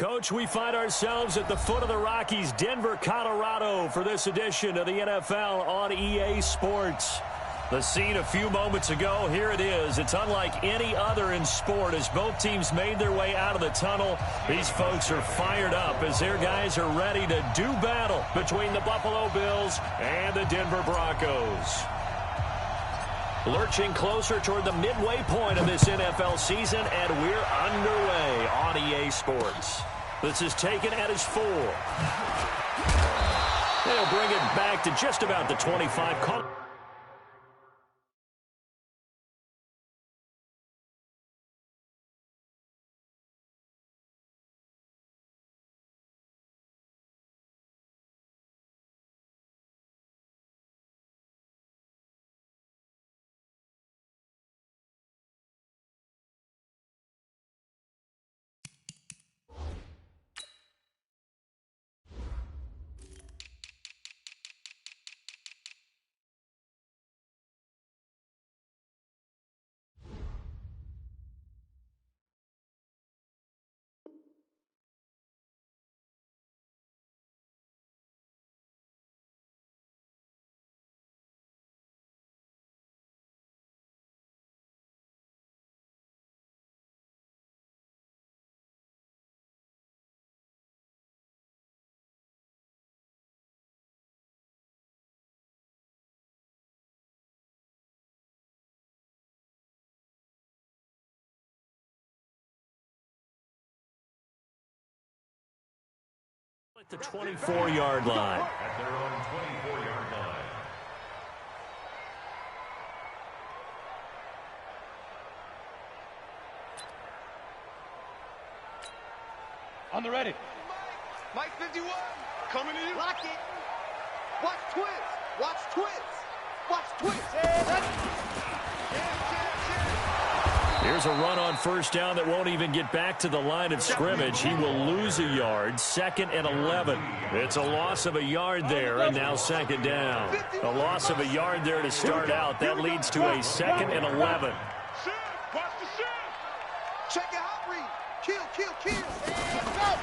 Coach, we find ourselves at the foot of the Rockies, Denver, Colorado, for this edition of the NFL on EA Sports. The scene a few moments ago, here it is. It's unlike any other in sport as both teams made their way out of the tunnel. These folks are fired up as their guys are ready to do battle between the Buffalo Bills and the Denver Broncos. Lurching closer toward the midway point of this NFL season, and we're underway on EA Sports. This is taken at his 4. They'll bring it back to just about the 25. At the 24-yard line. At their own 24-yard line. On the ready. Mike 51. Coming in. Lock it. Watch twist. Watch twist. Watch twist. Here's a run on first down that won't even get back to the line of scrimmage. He will lose a yard, 2nd and 11. It's a loss of a yard there, and now 2nd down. A loss of a yard there to start out. That leads to a 2nd and 11. Watch the shift. Check your hot read. Kill. And go.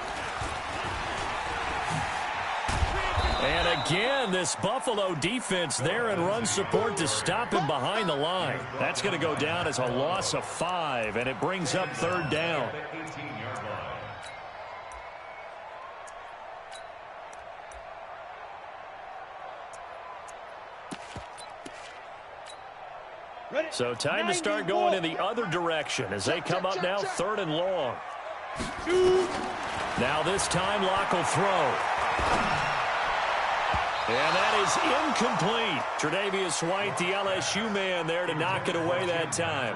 And again, this Buffalo defense there in run support to stop him behind the line. That's going to go down as a loss of 5, and it brings up 3rd down. So time to start going in the other direction as they come up now 3rd and long. Now this time Locke will throw. And that is incomplete. Tre'Davious White, the LSU man there to knock it away that time.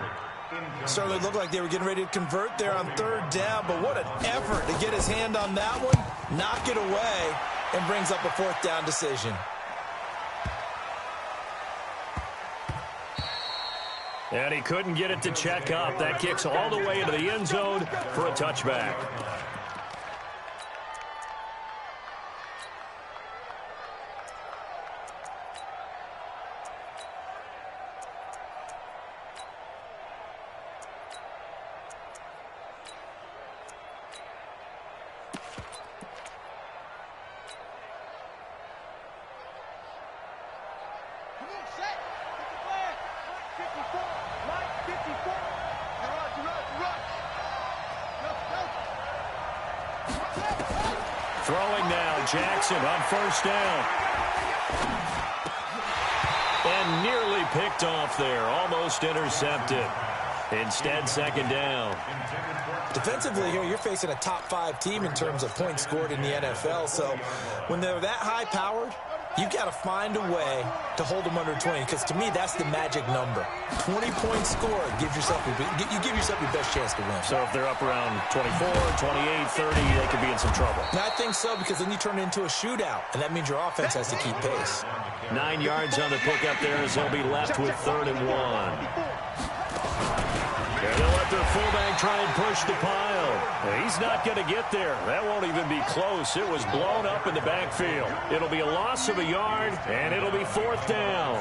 Certainly looked like they were getting ready to convert there on 3rd down, but what an effort to get his hand on that one, knock it away, and brings up a 4th down decision. And he couldn't get it to check up. That kicks all the way into the end zone for a touchback. Throwing now, Jackson on first down. And nearly picked off there, almost intercepted. Instead, 2nd down. Defensively here, you're facing a top 5 team in terms of points scored in the NFL. So when they're that high-powered, you've got to find a way to hold them under 20, because to me, that's the magic number. 20 points scored, you give yourself your best chance to win. So if they're up around 24, 28, 30, they could be in some trouble. And I think so, because then you turn it into a shootout, and that means your offense has to keep pace. 9 yards on the pickup there as they'll be left with 3rd and 1. And they'll let their fullback try and push the pile. He's not going to get there. That won't even be close. It was blown up in the backfield. It'll be a loss of a yard, and it'll be 4th down.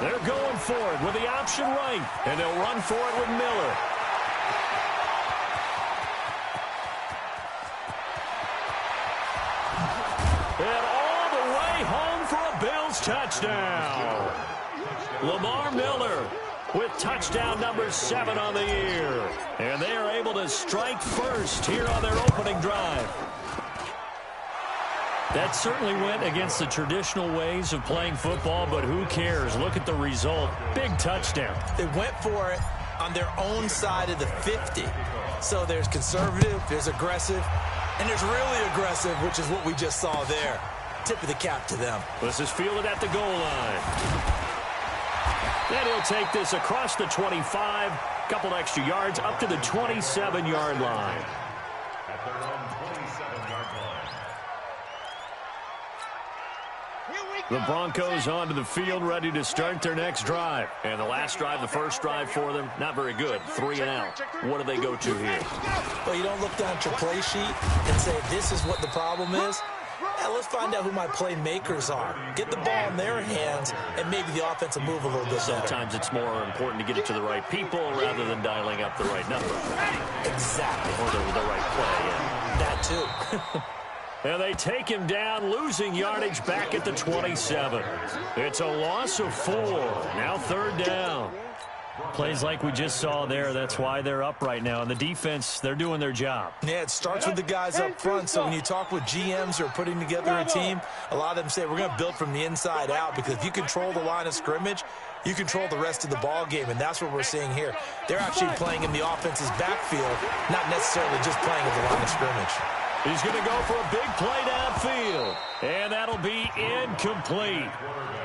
They're going for it with the option right, and they'll run for it with Miller. touchdown. Lamar Miller with touchdown number 7 on the year. And they are able to strike first here on their opening drive. That certainly went against the traditional ways of playing football, but who cares? Look at the result. Big touchdown. They went for it on their own side of the 50. So there's conservative, there's aggressive, and there's really aggressive, which is what we just saw there. Tip of the cap to them. This is fielded at the goal line. Then he'll take this across the 25, couple extra yards, up to the 27-yard line. At their own 27-yard line. The Broncos onto the field, ready to start their next drive. And the last drive, the first drive for them, not very good. 3 and out. What do they go to here? Well, you don't look down at your play sheet and say, this is what the problem is. Now, let's find out who my playmakers are. Get the ball in their hands, and maybe the offense will move a little bit better. Sometimes it's more important to get it to the right people rather than dialing up the right number. Exactly. Or the right play, yeah. That, too. And they take him down, losing yardage back at the 27. It's a loss of 4. Now 3rd down. Plays like we just saw there. That's why they're up right now. And the defense, they're doing their job. Yeah, it starts with the guys up front. So when you talk with GMs who are putting together a team, a lot of them say we're going to build from the inside out, because if you control the line of scrimmage, you control the rest of the ball game, and that's what we're seeing here. They're actually playing in the offense's backfield, not necessarily just playing at the line of scrimmage. He's going to go for a big play downfield, and that'll be incomplete.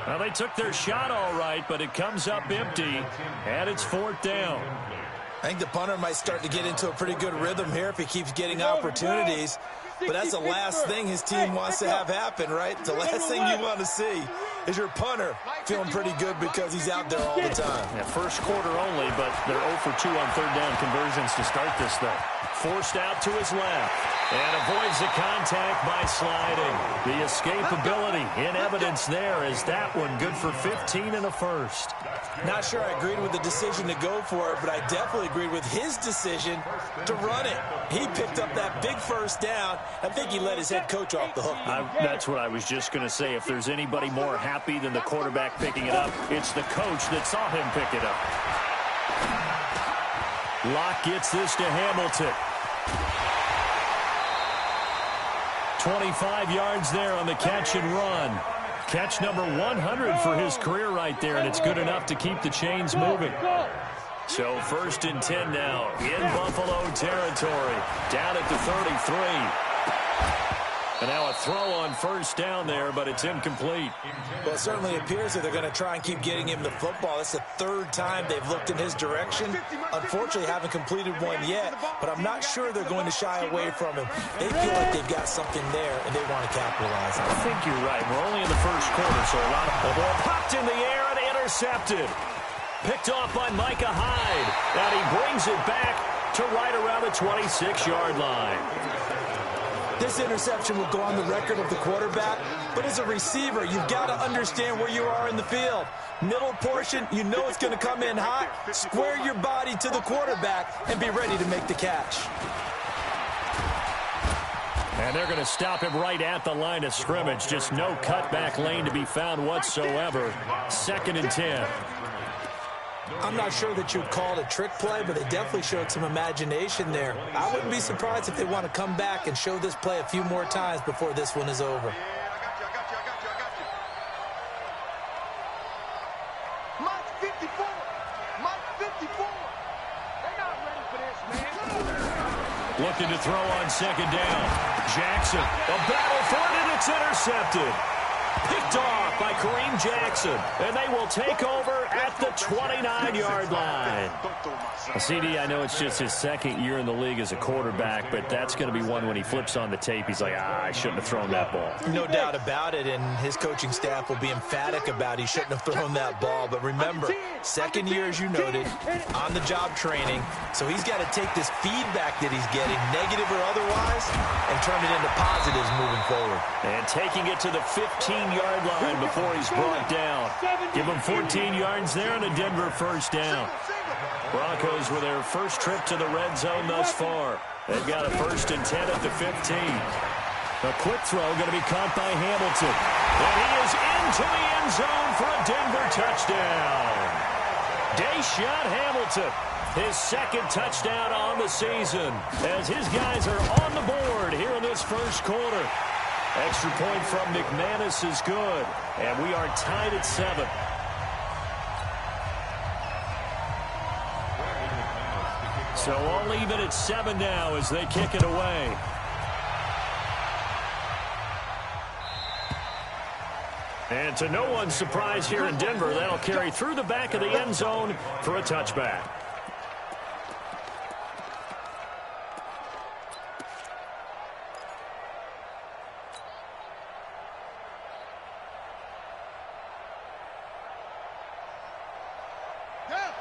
Now, they took their shot all right, but it comes up empty, and it's 4th down. I think the punter might start to get into a pretty good rhythm here if he keeps getting opportunities. But that's the last thing his team wants to have happen, right? The last thing you want to see is your punter feeling pretty good because he's out there all the time. Yeah, first quarter only, but they're 0 for 2 on 3rd down conversions to start this thing. Forced out to his left and avoids the contact by sliding. The escapability in evidence there is that one good for 15 and a first. Not sure I agreed with the decision to go for it, but I definitely agreed with his decision to run it. He picked up that big first down. I think he let his head coach off the hook. That's what I was just going to say. If there's anybody more happy than the quarterback picking it up, it's the coach that saw him pick it up. Locke gets this to Hamilton. 25 yards there on the catch and run. Catch number 100 for his career right there, and it's good enough to keep the chains moving. So 1st and 10 now in Buffalo territory, down at the 33. And now a throw on 1st down there, but it's incomplete. Well, it certainly appears that they're going to try and keep getting him the football. It's the 3rd time they've looked in his direction. Unfortunately, haven't completed one yet, but I'm not sure they're going to shy away from him. They feel like they've got something there, and they want to capitalize on it. I think you're right. We're only in the first quarter, so a lot of the ball popped in the air and intercepted. Picked off by Micah Hyde, and he brings it back to right around the 26-yard line. This interception will go on the record of the quarterback, but as a receiver, you've got to understand where you are in the field. Middle portion, you know it's going to come in hot. Square your body to the quarterback and be ready to make the catch. And they're going to stop him right at the line of scrimmage. Just no cutback lane to be found whatsoever. 2nd and 10. I'm not sure that you'd call it a trick play, but they definitely showed some imagination there. I wouldn't be surprised if they want to come back and show this play a few more times before this one is over. Mike 54. Mike 54. They're not ready for this, man. Looking to throw on 2nd down. Jackson, a battle for it, and it's intercepted. Picked off by Kareem Jackson, and they will take over at the 29-yard line. CD, I know it's just his 2nd year in the league as a quarterback, but that's going to be one when he flips on the tape. He's like, I shouldn't have thrown that ball. No doubt about it, and his coaching staff will be emphatic about he shouldn't have thrown that ball. But remember, 2nd year, as you noted, on-the-job training, so he's got to take this feedback that he's getting, negative or otherwise, and turn it into positives moving forward. And taking it to the 15-yard line before he's brought down. Give him 14 yards there and a Denver 1st down. Broncos with their first trip to the red zone thus far. They've got a 1st and 10 at the 15. A quick throw going to be caught by Hamilton. And he is into the end zone for a Denver touchdown. Deshaun Hamilton, his second touchdown on the season, as his guys are on the board here in this first quarter. Extra point from McManus is good, and we are tied at 7. So all even at 7 now as they kick it away. And to no one's surprise here in Denver, that'll carry through the back of the end zone for a touchback.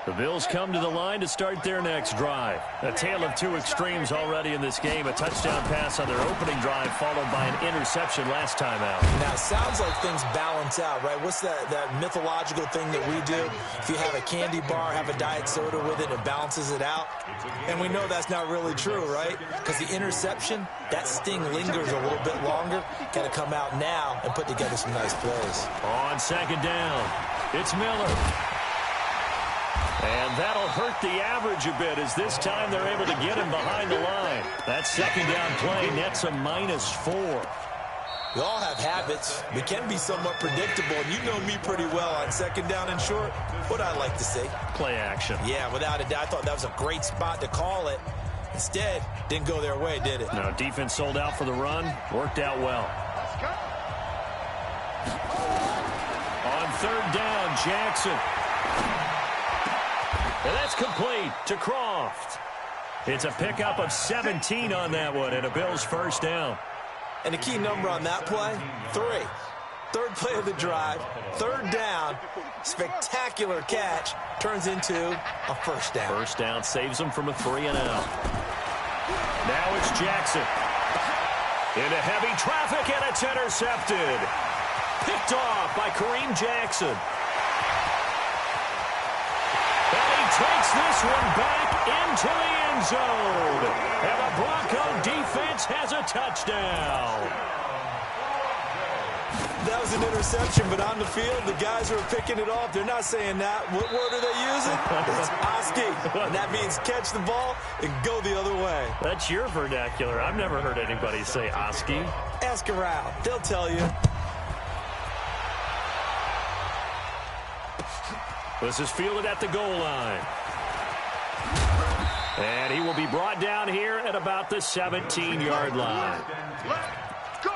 The Bills come to the line to start their next drive. A tale of two extremes already in this game. A touchdown pass on their opening drive followed by an interception last time out. Now, it sounds like things balance out, right? What's that mythological thing that we do? If you have a candy bar, have a diet soda with it, it balances it out. And we know that's not really true, right? Because the interception, that sting lingers a little bit longer. Got to come out now and put together some nice plays. On second down, it's Miller. And that'll hurt the average a bit as this time they're able to get him behind the line. That second down play nets a -4. We all have habits. We can be somewhat predictable, and you know me pretty well on second down and short. What I like to say? Play action. Yeah, without a doubt. I thought that was a great spot to call it. Instead, didn't go their way, did it? No, defense sold out for the run. Worked out well. On third down, Jackson. And that's complete to Croft. It's a pickup of 17 on that one and a Bills first down. And the key number on that play, 3. Third play of the drive, third down, spectacular catch, turns into a first down. First down saves them from a 3-and-out. Now it's Jackson. Into heavy traffic, and it's intercepted. Picked off by Kareem Jackson. Takes this one back into the end zone. And the Bronco defense has a touchdown. That was an interception, but on the field, the guys who are picking it off, they're not saying that. What word are they using? It's Oski. And that means catch the ball and go the other way. That's your vernacular. I've never heard anybody say Oski. Ask around. They'll tell you. This is fielded at the goal line. And he will be brought down here at about the 17-yard line. Let's go.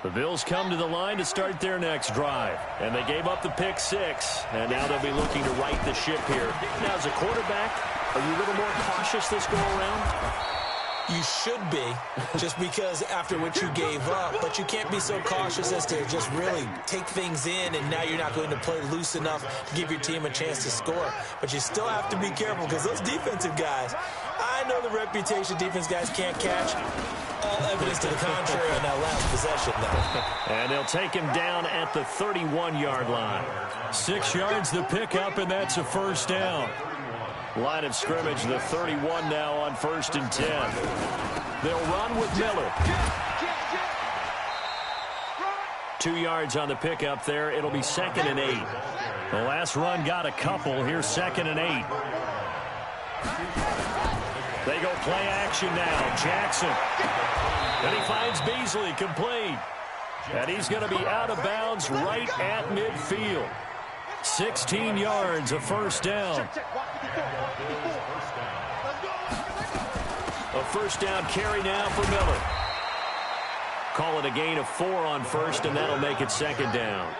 The Bills come to the line to start their next drive. And they gave up the pick 6. And now they'll be looking to right the ship here. Now, as a quarterback, are you a little more cautious this go around? You should be, just because after what you gave up. But you can't be so cautious as to just really take things in, and now you're not going to play loose enough to give your team a chance to score. But you still have to be careful, because those defensive guys, I know the reputation defense guys can't catch. All evidence to the contrary on that last possession, though. And they'll take him down at the 31-yard line. 6 yards the pickup, and that's a first down. Line of scrimmage, the 31 now on 1st and 10. They'll run with Miller. 2 yards on the pickup there. It'll be 2nd and 8. The last run got a couple. Here's 2nd and 8. They go play action now. Jackson. And he finds Beasley complete. And he's going to be out of bounds right at midfield. 16 yards, a first down. A first down carry now for Miller. Call it a gain of 4 on first, and that'll make it 2nd down.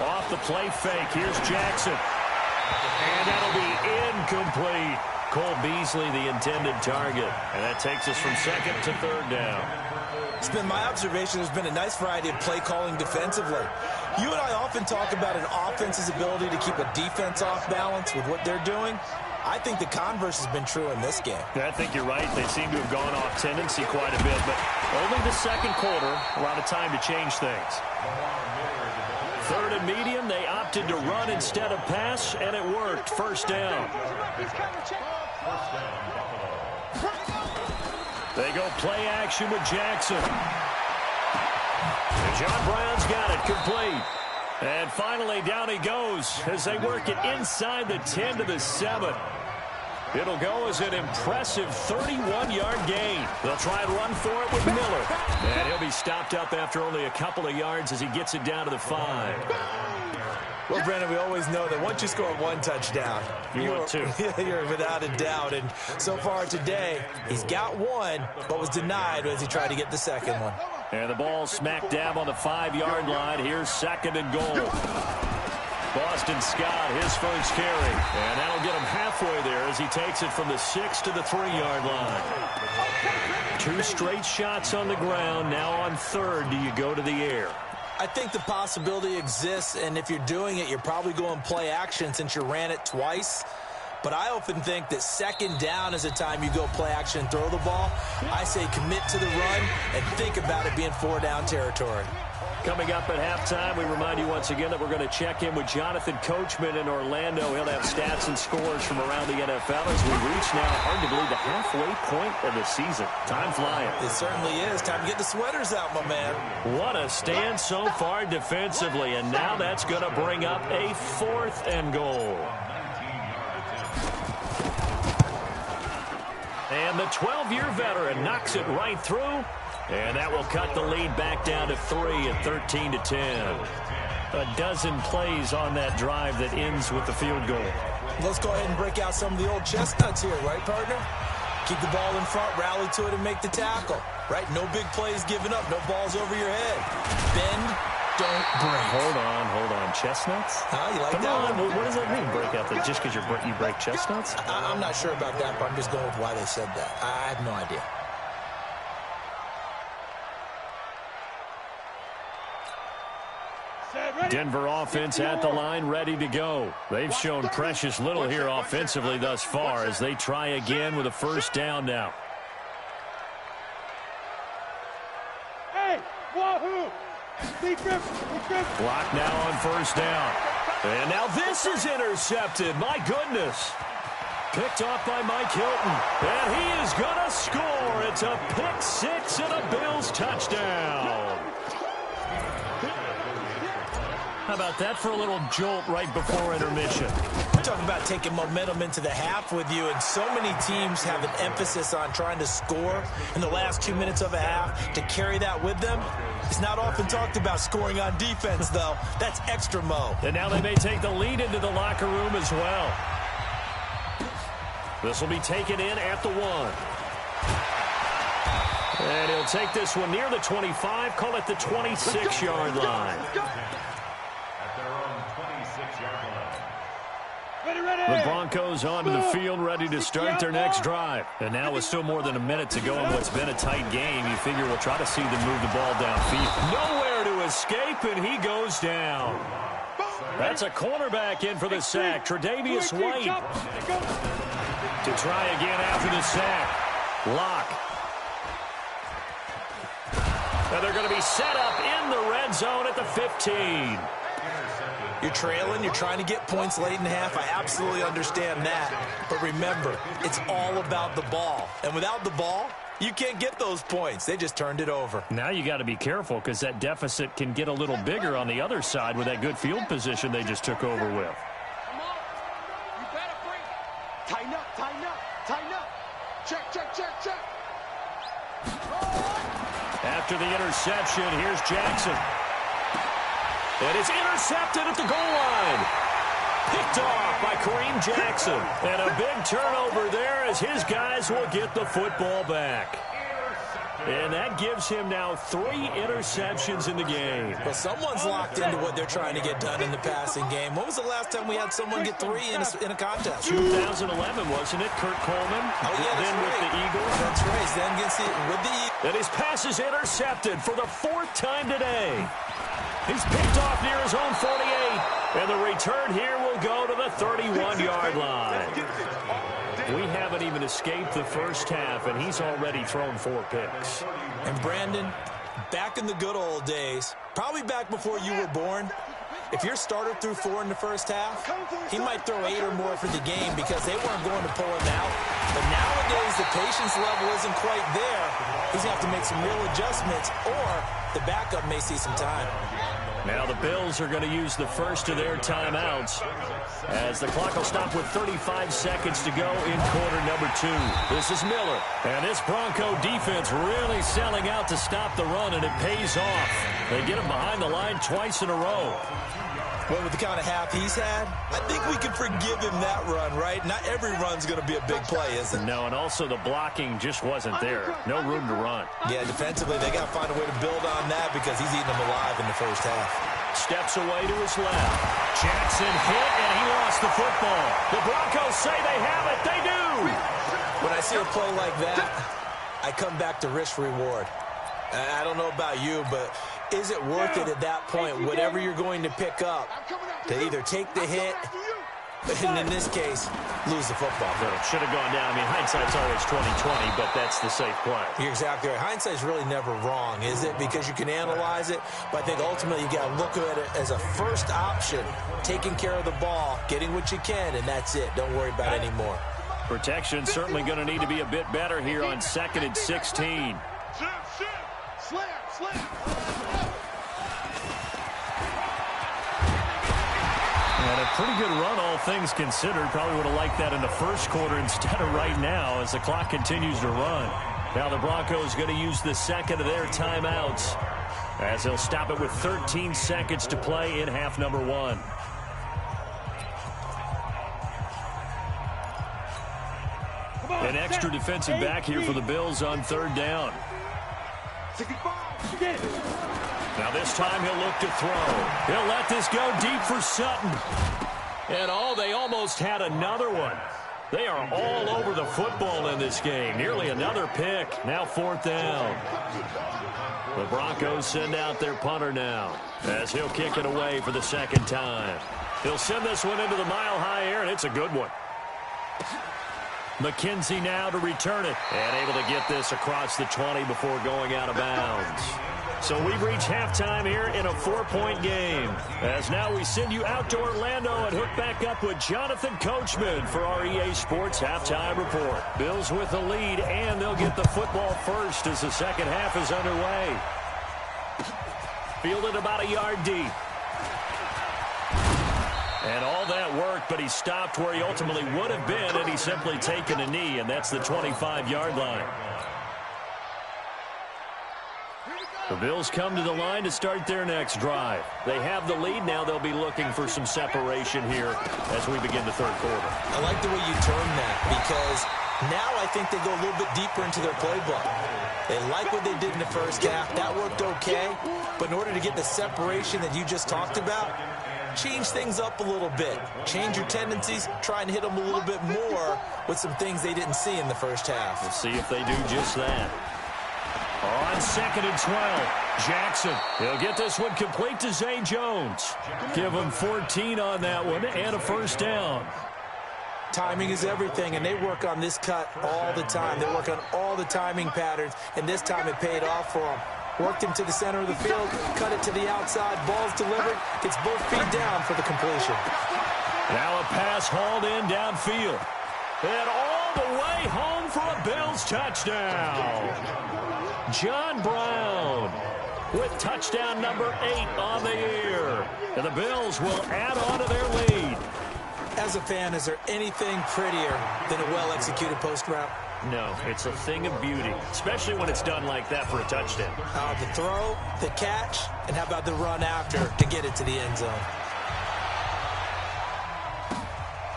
Off the play fake, here's Jackson. And that'll be incomplete. Cole Beasley, the intended target. And that takes us from 2nd to 3rd down. It's been my observation there's been a nice variety of play calling defensively. You and I often talk about an offense's ability to keep a defense off balance with what they're doing. I think the converse has been true in this game. I think you're right. They seem to have gone off tendency quite a bit, but only the second quarter, a lot of time to change things. Third and medium, they opted to run instead of pass, and it worked. First down. They go play action with Jackson. And John Brown's got it complete. And finally, down he goes as they work it inside the 10 to the 7. It'll go as an impressive 31-yard gain. They'll try and run for it with Miller. And he'll be stopped up after only a couple of yards as he gets it down to the 5. Well, Brandon, we always know that once you score one touchdown, you're without a doubt. And so far today, he's got one, but was denied as he tried to get the second one. And the ball smack dab on the 5-yard line. Here's second and goal. Boston Scott, his first carry. And that'll get him halfway there as he takes it from the 6 to the 3-yard line. 2 straight shots on the ground. Now on third, do you go to the air? I think the possibility exists, and if you're doing it, you're probably going play action since you ran it twice. But I often think that second down is the time you go play action and throw the ball. I say commit to the run and think about it being 4-down territory. Coming up at halftime, we remind you once again that we're going to check in with Jonathan Coachman in Orlando. He'll have stats and scores from around the NFL as we reach now, hard to believe, the halfway point of the season. Time flying. It certainly is. Time to get the sweaters out, my man. What a stand so far defensively, and now that's going to bring up a 4th and goal. And the 12-year veteran knocks it right through. And that will cut the lead back down to 3 at 13-10. A dozen plays on that drive that ends with the field goal. Let's go ahead and break out some of the old chestnuts here, right, partner? Keep the ball in front, rally to it, and make the tackle, right? No big plays given up, no balls over your head. Bend, don't break. Hold on. Chestnuts? You like Come that on. one? What does that mean, break out? Just because you break chestnuts? I'm not sure about that, but I'm just going with why they said that. I have no idea. Denver offense at the line, ready to go. They've shown precious little here offensively thus far as they try again with a first down now. Hey, wahoo! Block now on first down. And now this is intercepted. My goodness. Picked off by Mike Hilton. And he is going to score. It's a pick 6 and a Bills touchdown. How about that for a little jolt right before intermission? Talk about taking momentum into the half with you, and so many teams have an emphasis on trying to score in the last 2 minutes of a half to carry that with them. It's not often talked about scoring on defense, though. That's extra mo. And now they may take the lead into the locker room as well. This will be taken in at the 1. And he'll take this one near the 25, call it the 26-yard line. The Broncos onto the field, ready to start their next drive. And now with still more than a minute to go in what's been a tight game, you figure we'll try to see them move the ball downfield. Nowhere to escape, and he goes down. That's a cornerback in for the sack, Tre'Davious White. To try again after the sack. Lock. And they're going to be set up in the red zone at the 15. You're trailing, you're trying to get points late in half. I absolutely understand that. But remember, it's all about the ball. And without the ball, you can't get those points. They just turned it over. Now you got to be careful because that deficit can get a little bigger on the other side with that good field position they just took over with. Come on. You better bring it. Tighten up, tighten up, tighten up. Check, check, check, check. After the interception, here's Jackson. And it's intercepted at the goal line. Picked off by Kareem Jackson. And a big turnover there as his guys will get the football back. And that gives him now 3 interceptions in the game. Well, someone's locked into what they're trying to get done in the passing game. When was the last time we had someone get 3 in a contest? 2011, wasn't it? Kurt Coleman. Oh, yeah, then with the Eagles. That's right. Then with the Eagles. And his pass is intercepted for the 4th time today. He's picked off near his own 48. And the return here will go to the 31-yard line. We haven't even escaped the first half, and he's already thrown 4 picks. And Brandon, back in the good old days, probably back before you were born, if your starter threw 4 in the first half, he might throw 8 or more for the game because they weren't going to pull him out. But nowadays, the patience level isn't quite there. He's going to have to make some real adjustments, or the backup may see some time. Now the Bills are going to use the first of their timeouts as the clock will stop with 35 seconds to go in quarter number 2. This is Miller. And this Bronco defense really selling out to stop the run, and it pays off. They get him behind the line twice in a row. Well, with the kind of half he's had, I think we can forgive him that run, right? Not every run's going to be a big play, is it? No, and also the blocking just wasn't there. No room to run. Yeah, defensively, they got to find a way to build on that because he's eating them alive in the first half. Steps away to his left. Jackson hit, and he lost the football. The Broncos say they have it. They do. When I see a play like that, I come back to risk-reward. I don't know about you, but is it worth it at that point, whatever you're going to pick up, to either take the hit, and in this case, lose the football? No, should have gone down. I mean, hindsight's always 20/20, but that's the safe play. You're exactly right. Hindsight's really never wrong, is it? Because you can analyze it, but I think ultimately you got to look at it as a first option, taking care of the ball, getting what you can, and that's it. Don't worry about it anymore. Protection certainly going to need to be a bit better here on 2nd and 16. And a pretty good run, all things considered. Probably would have liked that in the first quarter instead of right now as the clock continues to run. Now the Broncos going to use the second of their timeouts as they'll stop it with 13 seconds to play in half number 1. An extra defensive back here for the Bills on 3rd down. Now this time he'll look to throw. He'll let this go deep for Sutton. And they almost had another one. They are all over the football in this game. Nearly another pick. Now 4th down. The Broncos send out their punter now as he'll kick it away for the 2nd time. He'll send this one into the mile-high air, and it's a good one. McKenzie now to return it, and able to get this across the 20 before going out of bounds. So we've reached halftime here in a 4-point game. As now we send you out to Orlando and hook back up with Jonathan Coachman for our EA Sports Halftime Report. Bills with the lead, and they'll get the football first as the second half is underway. Fielded about a yard deep. And all that worked, but he stopped where he ultimately would have been, and he's simply taken a knee, and that's the 25-yard line. The Bills come to the line to start their next drive. They have the lead. Now they'll be looking for some separation here as we begin the 3rd quarter. I like the way you term that because now I think they go a little bit deeper into their playbook. They like what they did in the first half. That worked okay. But in order to get the separation that you just talked about, change things up a little bit. Change your tendencies. Try and hit them a little bit more with some things they didn't see in the first half. Let's see if they do just that. On 2nd and 12, Jackson. He'll get this one complete to Zay Jones. Give him 14 on that one and a 1st down. Timing is everything, and they work on this cut all the time. They work on all the timing patterns, and this time it paid off for them. Worked him to the center of the field, cut it to the outside, ball's delivered, gets both feet down for the completion. Now a pass hauled in downfield. And all the way home for a Bills touchdown. John Brown with touchdown number 8 on the year. And the Bills will add on to their lead. As a fan, is there anything prettier than a well-executed post route? No, it's a thing of beauty, especially when it's done like that for a touchdown. The throw, the catch, and how about the run after to get it to the end zone?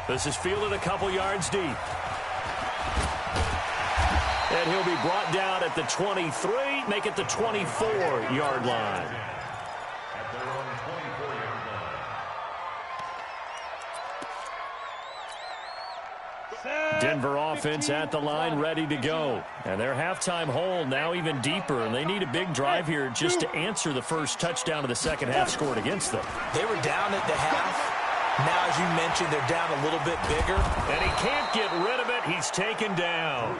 This is fielded a couple yards deep. And he'll be brought down at the 23, make it the 24-yard line. Denver offense at the line, ready to go. And their halftime hole now even deeper, and they need a big drive here just to answer the first touchdown of the second half scored against them. They were down at the half. Now, as you mentioned, they're down a little bit bigger. And he can't can't get rid of it. He's taken down.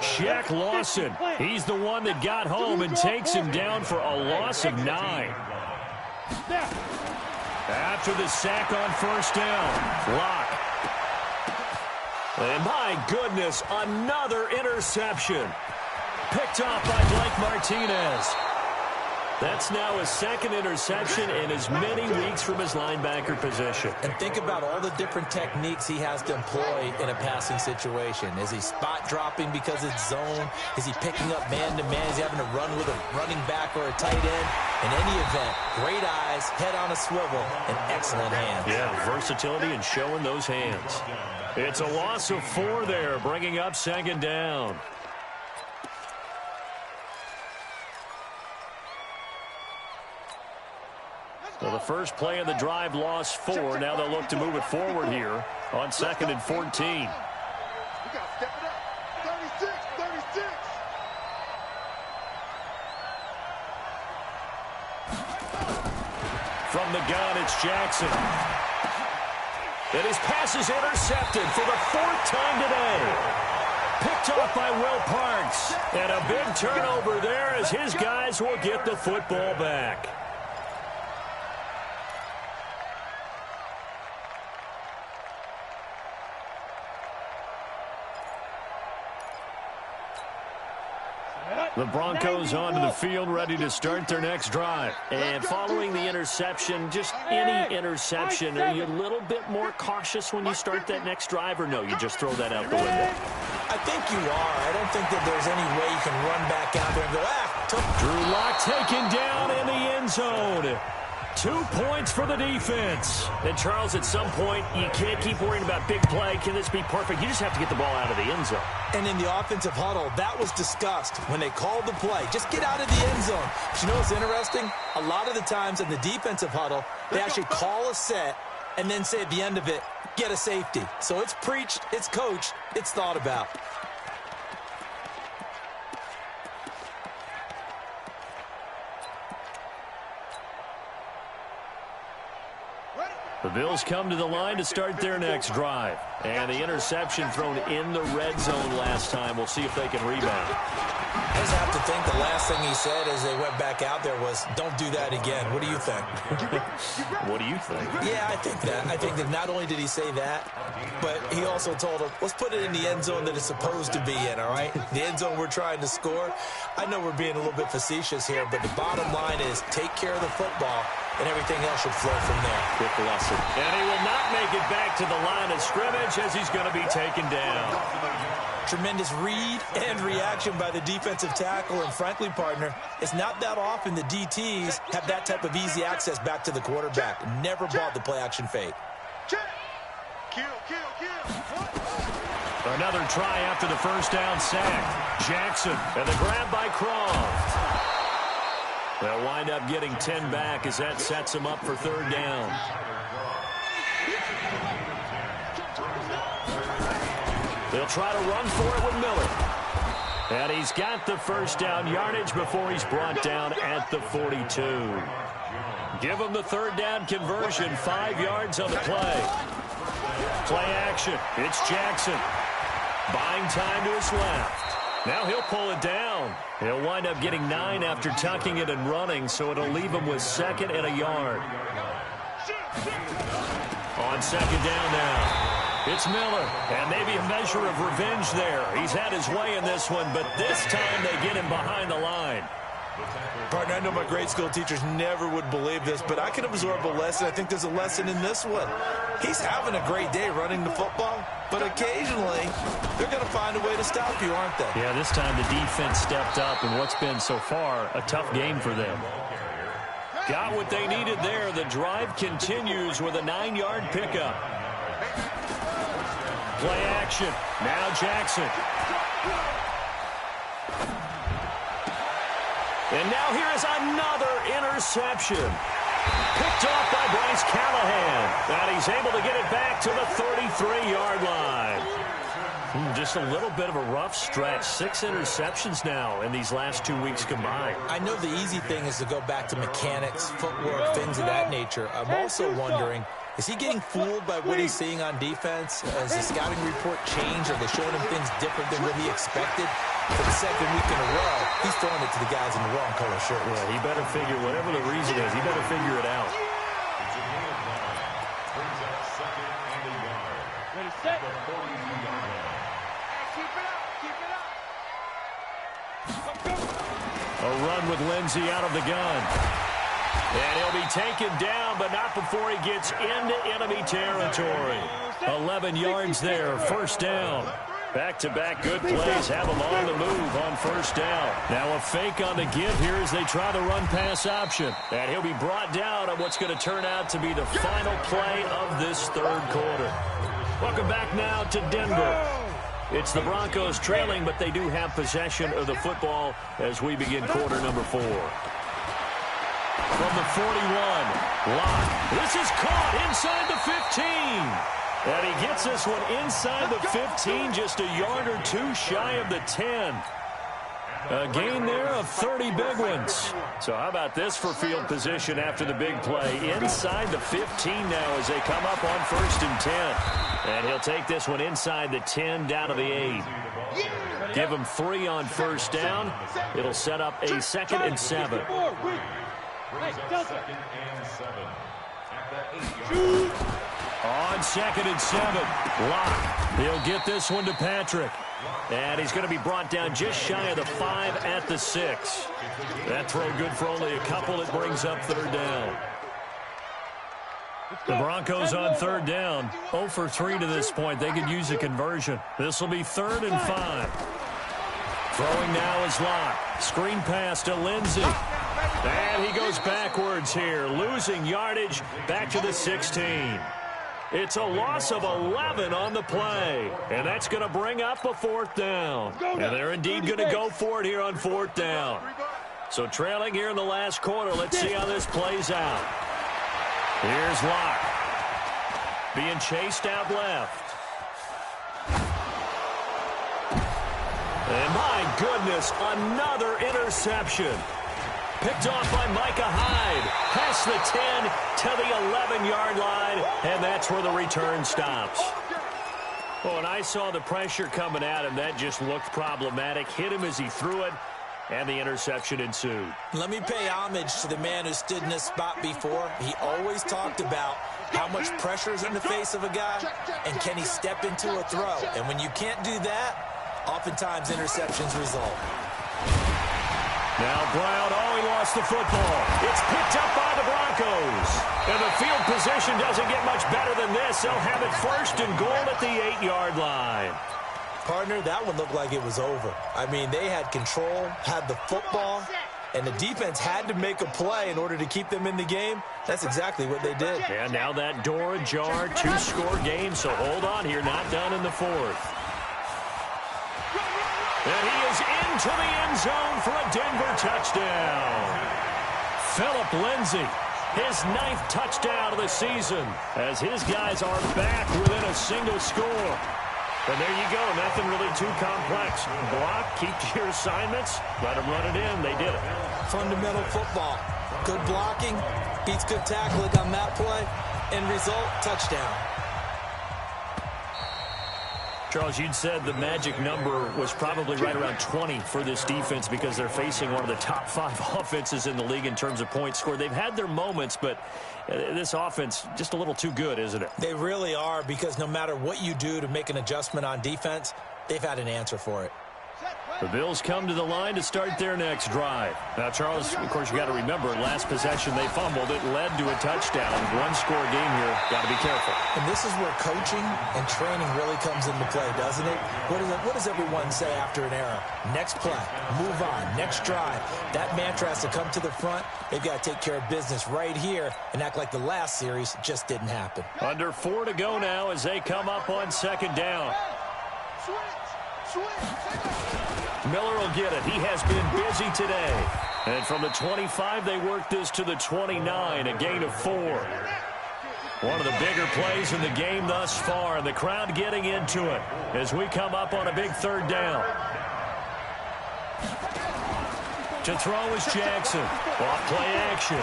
Shaq Lawson, he's the one that got home and takes him down for a loss of 9. After the sack on first down, Lock. And my goodness, another interception. Picked off by Blake Martinez. That's now his second interception in as many weeks from his linebacker position. And think about all the different techniques he has to employ in a passing situation. Is he spot dropping because it's zone? Is he picking up man-to-man? Is he having to run with a running back or a tight end? In any event, great eyes, head on a swivel, and excellent hands. Yeah, versatility and showing those hands. It's a loss of 4 there, bringing up second down. So the first play of the drive lost 4. Now they'll look to move it forward here on 2nd and 14. We got to step it up. 36, 36. From the gun, it's Jackson. And his pass is intercepted for the 4th time today. Picked off by Will Parks. And a big turnover there as his guys will get the football back. The Broncos onto the field, ready to start their next drive. And following the interception, just any interception, are you a little bit more cautious when you start that next drive, or no, you just throw that out the window? I think you are. I don't think that there's any way you can run back out there and go, Drew Lock taken down in the end zone. 2 points for the defense. And, Charles, at some point, you can't keep worrying about big play. Can this be perfect? You just have to get the ball out of the end zone. And in the offensive huddle, that was discussed when they called the play. Just get out of the end zone. But you know what's interesting? A lot of the times in the defensive huddle, they actually call a set and then say at the end of it, get a safety. So it's preached, it's coached, it's thought about. The Bills come to the line to start their next drive. And the interception thrown in the red zone last time. We'll see if they can rebound. I just have to think the last thing he said as they went back out there was, don't do that again. What do you think? What do you think? Yeah, I think that. I think that not only did he say that, but he also told him, let's put it in the end zone that it's supposed to be in, all right? The end zone we're trying to score. I know we're being a little bit facetious here, but the bottom line is take care of the football, and everything else should flow from there. Quick lesson. And he will not make it back to the line of scrimmage as he's going to be taken down. Tremendous read and reaction by the defensive tackle, and frankly, partner, it's not that often the DTs have that type of easy access back to the quarterback. Never bought the play-action fake. Kill. Another try after the first down sack. Jackson, and the grab by Croft. They'll wind up getting 10 back as that sets him up for third down. They'll try to run for it with Miller. And he's got the first down yardage before he's brought down at the 42. Give him the third down conversion, 5 yards on the play. Play action. It's Jackson. Buying time to his left. Now he'll pull it down. He'll wind up getting 9 after tucking it and running, so it'll leave him with 2nd and a yard. On 2nd down now. It's Miller, and maybe a measure of revenge there. He's had his way in this one, but this time they get him behind the line. Partner, I know my grade school teachers never would believe this, but I can absorb a lesson. I think there's a lesson in this one. He's having a great day running the football, but occasionally they're going to find a way to stop you, aren't they? Yeah, this time the defense stepped up in what's been so far a tough game for them. Got what they needed there. The drive continues with a 9-yard pickup. Play action. Now Jackson. And now here is another interception. Picked off by Bryce Callahan. And he's able to get it back to the 33-yard line. Just a little bit of a rough stretch. 6 interceptions now in these last 2 weeks combined. I know the easy thing is to go back to mechanics, footwork, things of that nature. I'm also wondering, Is he getting fooled by what he's seeing on defense? Has the scouting report changed? Are they showing him things different than what he expected? For the second week in a row, he's throwing it to the guys in the wrong color shirts. Yeah, he better figure, whatever the reason is, he better figure it out. Ready, set. A run with Lindsey out of the gun. And he'll be taken down, but not before he gets into enemy territory. 11 yards there, first down. Back-to-back good plays have him on the move on first down. Now a fake on the give here as they try the run-pass option. And he'll be brought down on what's going to turn out to be the final play of this third quarter. Welcome back now to Denver. It's the Broncos trailing, but they do have possession of the football as we begin quarter number 4. From the 41, Locke. This is caught inside the 15. And he gets this one inside the 15, just a yard or two shy of the 10. A gain there of 30 big ones. So how about this for field position after the big play? Inside the 15 now as they come up on 1st and 10. And he'll take this one inside the 10 down to the 8. Give him 3 on first down. It'll set up a 2nd and 7. On 2nd and 7, Locke. He'll get this one to Patrick. And he's going to be brought down just shy of the 5 at the 6. That throw good for only a couple. It brings up 3rd down. The Broncos on 3rd down. 0 for 3 to this point. They could use a conversion. This will be 3rd and 5. Throwing now is Locke. Screen pass to Lindsey. And he goes backwards here, losing yardage back to the 16. It's a loss of 11 on the play, and that's going to bring up a 4th down. And they're indeed going to go for it here on 4th down. So trailing here in the last quarter, let's see how this plays out. Here's Locke. Being chased out left. And my goodness, another interception. Picked off by Micah Hyde. Past the 10 to the 11-yard line, and that's where the return stops. Well, when I saw the pressure coming at him, that just looked problematic. Hit him as he threw it, and the interception ensued. Let me pay homage to the man who stood in this spot before. He always talked about how much pressure is in the face of a guy, and can he step into a throw. And when you can't do that, oftentimes interceptions result. Now Brown, he lost the football. It's picked up by the Broncos. And the field position doesn't get much better than this. They'll have it 1st and goal at the 8-yard line. Partner, that one looked like it was over. I mean, they had control, had the football, and the defense had to make a play in order to keep them in the game. That's exactly what they did. And now that door ajar, 2-score game, so hold on here, not done in the 4th. And he is into the end zone for a Denver touchdown. Phillip Lindsay, his 9th touchdown of the season, as his guys are back within a single score. And there you go, nothing really too complex. Block, keep to your assignments, let them run it in. They did it. Fundamental football. Good blocking, beats good tackling on that play. End result, touchdown. Charles, you'd said the magic number was probably right around 20 for this defense because they're facing one of the top 5 offenses in the league in terms of points scored. They've had their moments, but this offense just a little too good, isn't it? They really are, because no matter what you do to make an adjustment on defense, they've had an answer for it. The Bills come to the line to start their next drive. Now, Charles, of course, you got to remember, last possession they fumbled. It led to a touchdown. 1-score game here. Got to be careful. And this is where coaching and training really comes into play, doesn't it? What does everyone say after an error? Next play, move on, next drive. That mantra has to come to the front. They've got to take care of business right here and act like the last series just didn't happen. Under 4 to go now as they come up on 2nd down. Miller will get it. He has been busy today. And from the 25, they work this to the 29, a gain of 4. One of the bigger plays in the game thus far, and the crowd getting into it as we come up on a big 3rd down. To throw is Jackson. Off play action.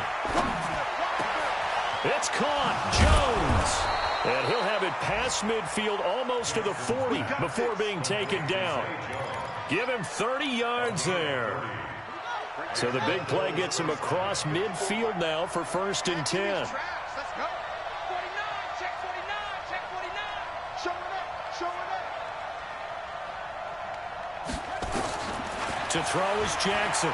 It's caught. Jones. And he'll have it past midfield almost to the 40 before being taken down. Give him 30 yards there. So the big play gets him across midfield now for 1st and 10. Let's go. 49, check 49, check 49. Show it up, show it up. To throw is Jackson.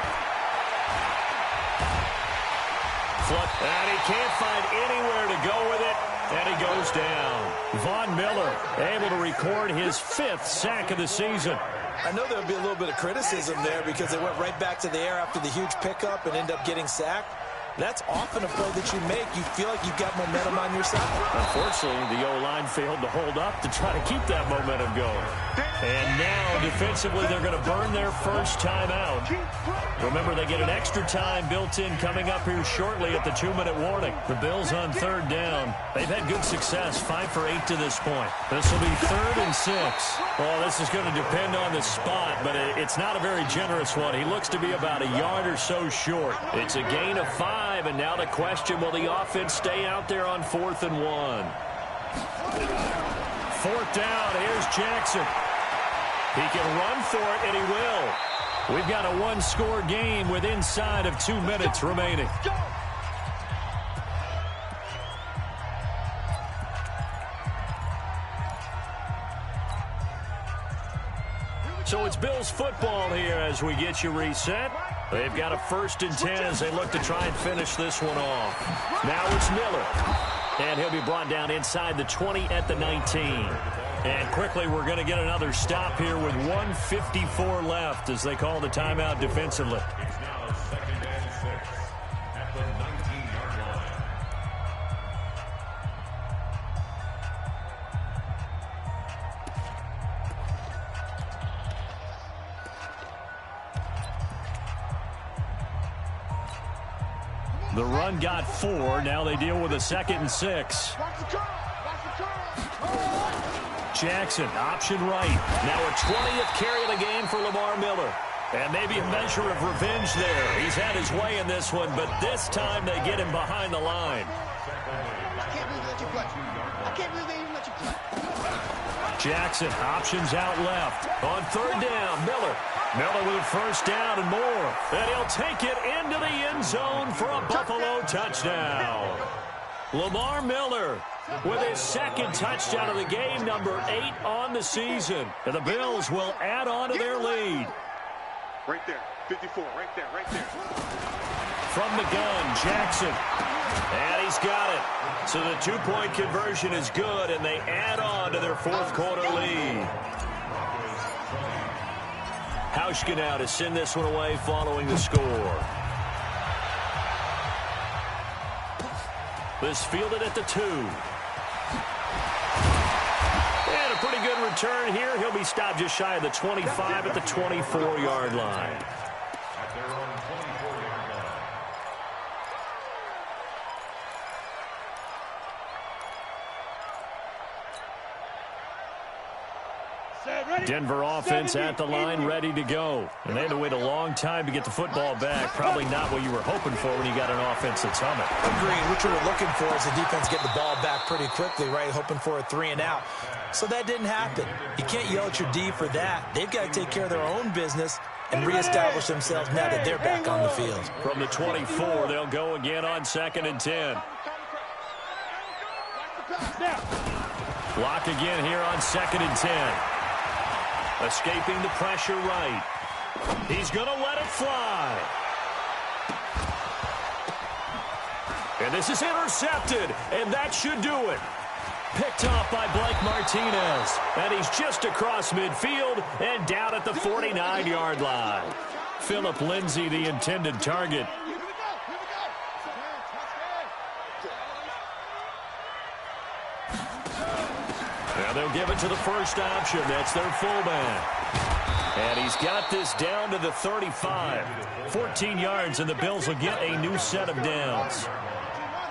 And he can't find anywhere to go with it, and he goes down. Von Miller able to record his 5th sack of the season. I know there'll be a little bit of criticism there because they went right back to the air after the huge pickup and end up getting sacked. That's often a play that you make. You feel like you've got momentum on your side. Unfortunately, the O-line failed to hold up to try to keep that momentum going. And now, defensively, they're going to burn their first timeout. Remember, they get an extra time built in coming up here shortly at the 2-minute warning. The Bills on 3rd down. They've had good success, 5 for 8 to this point. This will be 3rd and 6. Well, this is going to depend on the spot, but it's not a very generous one. He looks to be about a yard or so short. It's a gain of 5. And now the question, will the offense stay out there on 4th and 1? 4th down, here's Jackson. He can run for it, and he will. We've got a 1-score game with inside of 2 minutes remaining. So it's Bills football here as we get you reset. They've got a 1st and 10 as they look to try and finish this one off. Now it's Miller. And he'll be brought down inside the 20 at the 19. And quickly we're going to get another stop here with 1:54 left as they call the timeout defensively. It's now 2nd and 6 at the 19-yard line. The run got 4. Now they deal with a 2nd and 6. Jackson, option right. Now a 20th carry of the game for Lamar Miller. And maybe a measure of revenge there. He's had his way in this one, but this time they get him behind the line. I can't believe they let you play. I can't believe they even let you play. Jackson, options out left. On 3rd down, Miller. Miller with a 1st down and more. And he'll take it into the end zone for a Buffalo touchdown. Lamar Miller with his 2nd touchdown of the game, number 8 on the season. And the Bills will add on to their lead. Right there, 54, right there, right there. From the gun, Jackson. And he's got it. So the 2-point conversion is good, and they add on to their 4th quarter lead. Hauschka now to send this one away following the score. This fielded at the 2. And a pretty good return here. He'll be stopped just shy of the 25 at the 24-yard line. At their own 24-yard line. Denver offense at the line, ready to go. And they had to wait a long time to get the football back. Probably not what you were hoping for when you got an offense that's humming. Agreed. What you were looking for is the defense getting the ball back pretty quickly, right? Hoping for a 3 and out. So that didn't happen. You can't yell at your D for that. They've got to take care of their own business and reestablish themselves now that they're back on the field. From the 24, they'll go again on 2nd and 10. Block again here on 2nd and 10. Escaping the pressure right. He's going to let it fly. And this is intercepted, and that should do it. Picked off by Blake Martinez. And he's just across midfield and down at the 49-yard line. Phillip Lindsay, the intended target. Now they'll give it to the first option. That's their fullback. And he's got this down to the 35. 14 yards, and the Bills will get a new set of downs.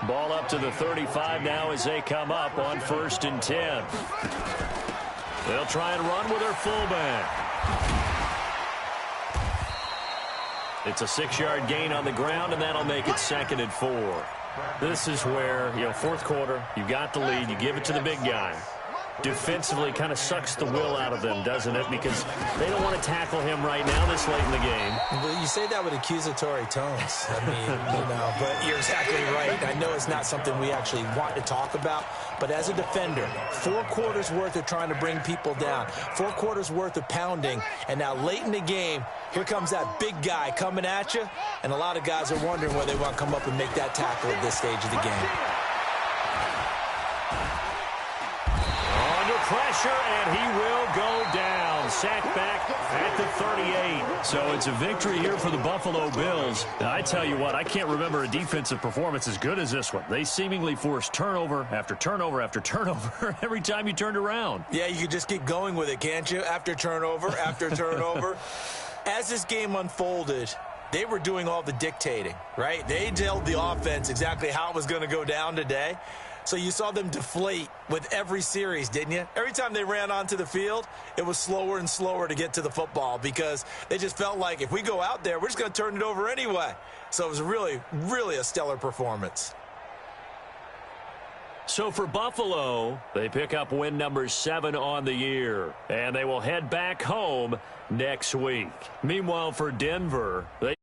Ball up to the 35 now as they come up on 1st and 10. They'll try and run with their fullback. It's a 6-yard gain on the ground, and that'll make it 2nd and 4. This is where, fourth quarter, you got the lead, you give it to the big guy. Defensively kind of sucks the will out of them, doesn't it? Because they don't want to tackle him right now this late in the game. Well, you say that with accusatory tones. I mean, but you're exactly right. I know it's not something we actually want to talk about, but as a defender, 4 quarters worth of trying to bring people down, 4 quarters worth of pounding, and now late in the game, here comes that big guy coming at you, and a lot of guys are wondering whether they want to come up and make that tackle at this stage of the game. Pressure, and he will go down. Sacked back at the 38. So it's a victory here for the Buffalo Bills. Now, I tell you what, I can't remember a defensive performance as good as this one. They seemingly forced turnover after turnover after turnover every time you turned around. Yeah, you could just keep going with it, can't you? After turnover, after turnover. As this game unfolded, they were doing all the dictating, right? They told the offense exactly how it was going to go down today. So you saw them deflate with every series, didn't you? Every time they ran onto the field, it was slower and slower to get to the football because they just felt like if we go out there, we're just going to turn it over anyway. So it was really, really a stellar performance. So for Buffalo, they pick up win number 7 on the year, and they will head back home next week. Meanwhile, for Denver, they